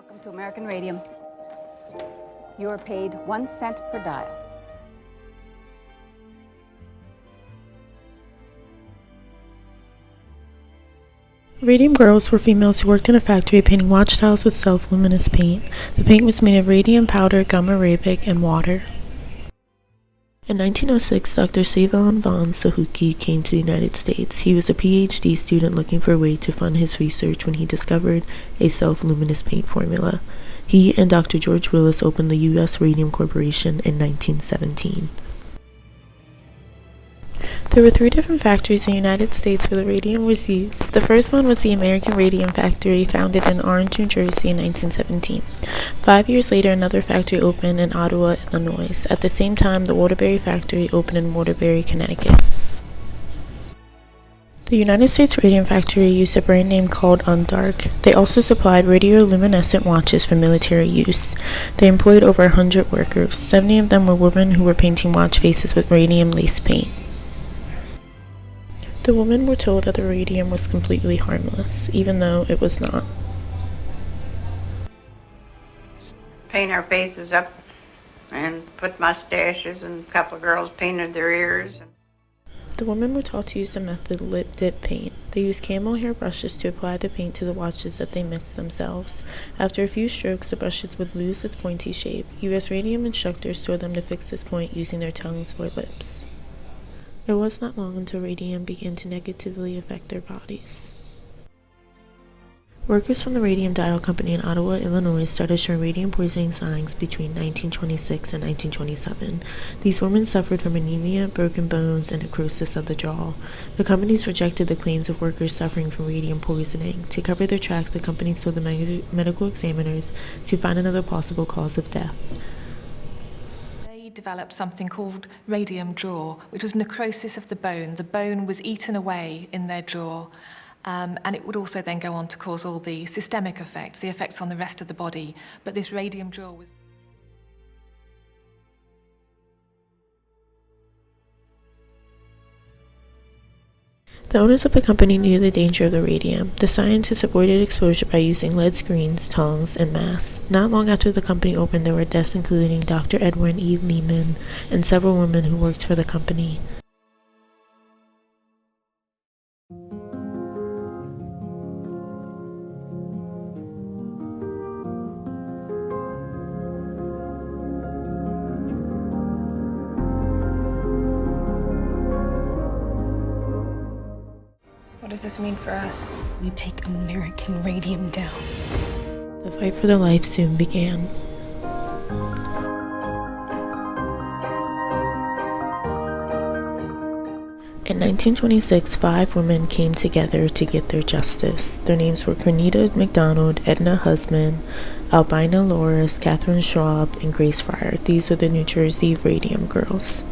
Welcome to American Radium. You are paid 1 cent per dial. Radium Girls were females who worked in a factory painting watch dials with self-luminous paint. The paint was made of radium powder, gum arabic, and water. In 1906, Dr. Savon von Sahuki came to the United States. He was a PhD student looking for a way to fund his research when he discovered a self-luminous paint formula. He and Dr. George Willis opened the U.S. Radium Corporation in 1917. There were 3 different factories in the United States where the radium was used. The first one was the American Radium Factory, founded in Orange, New Jersey in 1917. 5 years later, another factory opened in Ottawa, Illinois. At the same time, the Waterbury Factory opened in Waterbury, Connecticut. The United States Radium Factory used a brand name called Undark. They also supplied radioluminescent watches for military use. They employed over 100 workers. 70 of them were women who were painting watch faces with radium lace paint. The women were told that the radium was completely harmless, even though it was not. Paint our faces up and put mustaches, and a couple of girls painted their ears. The women were taught to use the method lip dip paint. They used camel hair brushes to apply the paint to the watches that they mixed themselves. After a few strokes, the brushes would lose its pointy shape. U.S. Radium instructors told them to fix this point using their tongues or lips. It was not long until radium began to negatively affect their bodies. Workers from the Radium Dial Company in Ottawa, Illinois started showing radium poisoning signs between 1926 and 1927. These women suffered from anemia, broken bones, and necrosis of the jaw. The companies rejected the claims of workers suffering from radium poisoning. To cover their tracks, the companies told the medical examiners to find another possible cause of death. Developed something called radium jaw, which was necrosis of the bone. The bone was eaten away in their jaw, and it would also then go on to cause all the systemic effects, the effects on the rest of the body. But this radium jaw was... The owners of the company knew the danger of the radium. The scientists avoided exposure by using lead screens, tongs, and masks. Not long after the company opened, there were deaths including Dr. Edwin E. Lehman and several women who worked for the company. What does this mean for us? We take American Radium down. The fight for their life soon began. In 1926, 5 women came together to get their justice. Their names were Cornita MacDonald, Edna Husband, Albina Loris, Catherine Schwab, and Grace Fryer. These were the New Jersey Radium Girls.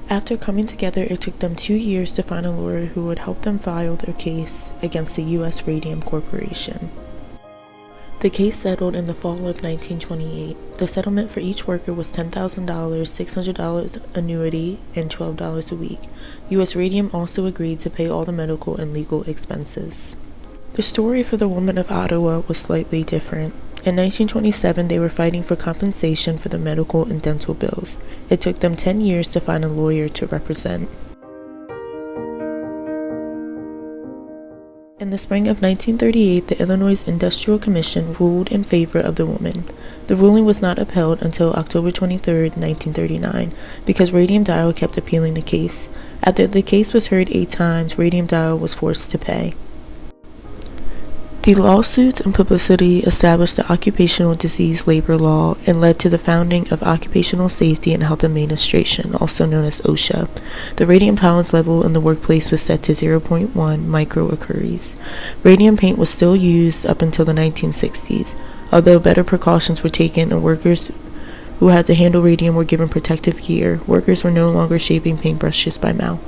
After coming together, it took them 2 years to find a lawyer who would help them file their case against the U.S. Radium Corporation. The case settled in the fall of 1928. The settlement for each worker was $10,000, $600 annuity, and $12 a week. U.S. Radium also agreed to pay all the medical and legal expenses. The story for the women of Ottawa was slightly different. In 1927, they were fighting for compensation for the medical and dental bills. It took them 10 years to find a lawyer to represent. In the spring of 1938, the Illinois Industrial Commission ruled in favor of the women. The ruling was not upheld until October 23, 1939, because Radium Dial kept appealing the case. After the case was heard 8 times, Radium Dial was forced to pay. The lawsuits and publicity established the Occupational Disease Labor Law and led to the founding of Occupational Safety and Health Administration, also known as OSHA. The radium tolerance level in the workplace was set to 0.1 microcuries. Radium paint was still used up until the 1960s, although better precautions were taken and workers who had to handle radium were given protective gear. Workers were no longer shaping paintbrushes by mouth.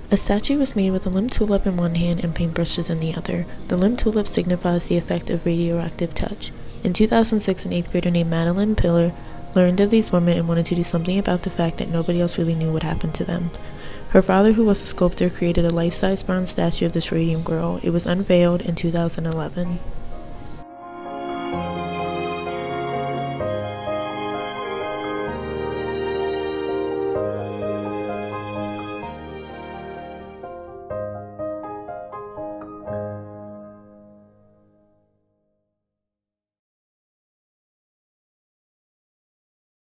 A statue was made with a limp tulip in one hand and paintbrushes in the other. The limp tulip signifies the effect of radioactive touch. In 2006, an 8th grader named Madeline Piller learned of these women and wanted to do something about the fact that nobody else really knew what happened to them. Her father, who was a sculptor, created a life-size bronze statue of this radium girl. It was unveiled in 2011.